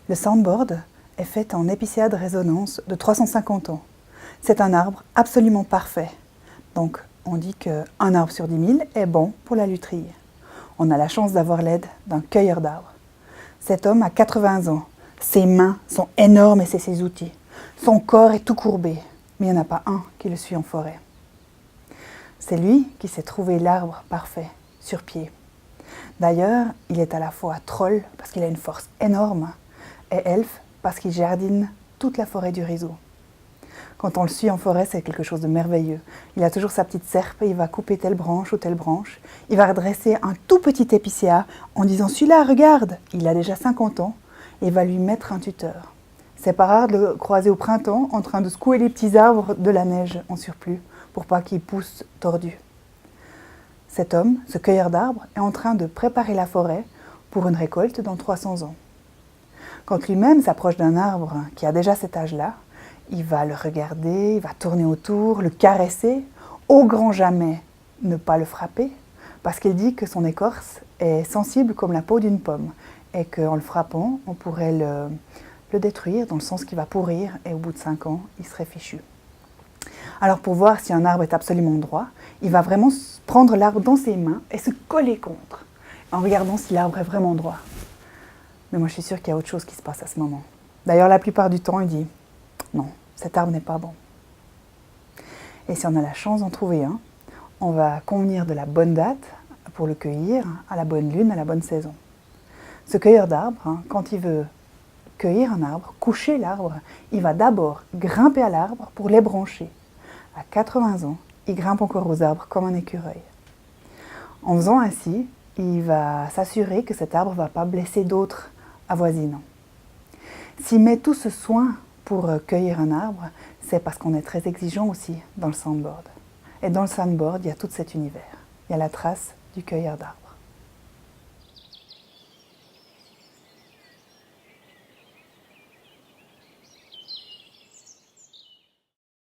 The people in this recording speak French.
Le soundboard est fait en épicéa de résonance de 350 ans. C'est un arbre absolument parfait. Donc, on dit qu'un arbre sur 10 000 est bon pour la lutherie. On a la chance d'avoir l'aide d'un cueilleur d'arbres. Cet homme a 80 ans. Ses mains sont énormes et c'est ses outils. Son corps est tout courbé, mais il n'y en a pas un qui le suit en forêt. C'est lui qui s'est trouvé l'arbre parfait, sur pied. D'ailleurs, il est à la fois troll, parce qu'il a une force énorme, et elfe, parce qu'il jardine toute la forêt du Riseau. Quand on le suit en forêt, c'est quelque chose de merveilleux. Il a toujours sa petite serpe et il va couper telle branche ou telle branche. Il va redresser un tout petit épicéa en disant « Celui-là, regarde, il a déjà 50 ans » et il va lui mettre un tuteur. C'est pas rare de le croiser au printemps en train de secouer les petits arbres de la neige en surplus pour pas qu'ils poussent tordus. Cet homme, ce cueilleur d'arbres, est en train de préparer la forêt pour une récolte dans 300 ans. Quand lui-même s'approche d'un arbre qui a déjà cet âge-là, il va le regarder, il va tourner autour, le caresser, au grand jamais ne pas le frapper, parce qu'il dit que son écorce est sensible comme la peau d'une pomme et qu'en le frappant, on pourrait le détruire dans le sens qu'il va pourrir et au bout de 5 ans, il serait fichu. Alors pour voir si un arbre est absolument droit, il va vraiment prendre l'arbre dans ses mains et se coller contre, en regardant si l'arbre est vraiment droit. Mais moi je suis sûre qu'il y a autre chose qui se passe à ce moment. D'ailleurs la plupart du temps il dit « Non, cet arbre n'est pas bon ». Et si on a la chance d'en trouver un, on va convenir de la bonne date pour le cueillir, à la bonne lune, à la bonne saison. Ce cueilleur d'arbres, quand il veut cueillir un arbre, coucher l'arbre, il va d'abord grimper à l'arbre pour l'ébrancher. À 80 ans, il grimpe encore aux arbres comme un écureuil. En faisant ainsi, il va s'assurer que cet arbre ne va pas blesser d'autres avoisinants. S'il met tout ce soin pour cueillir un arbre, c'est parce qu'on est très exigeant aussi dans le soundboard. Et dans le soundboard, il y a tout cet univers. Il y a la trace du cueilleur d'arbres.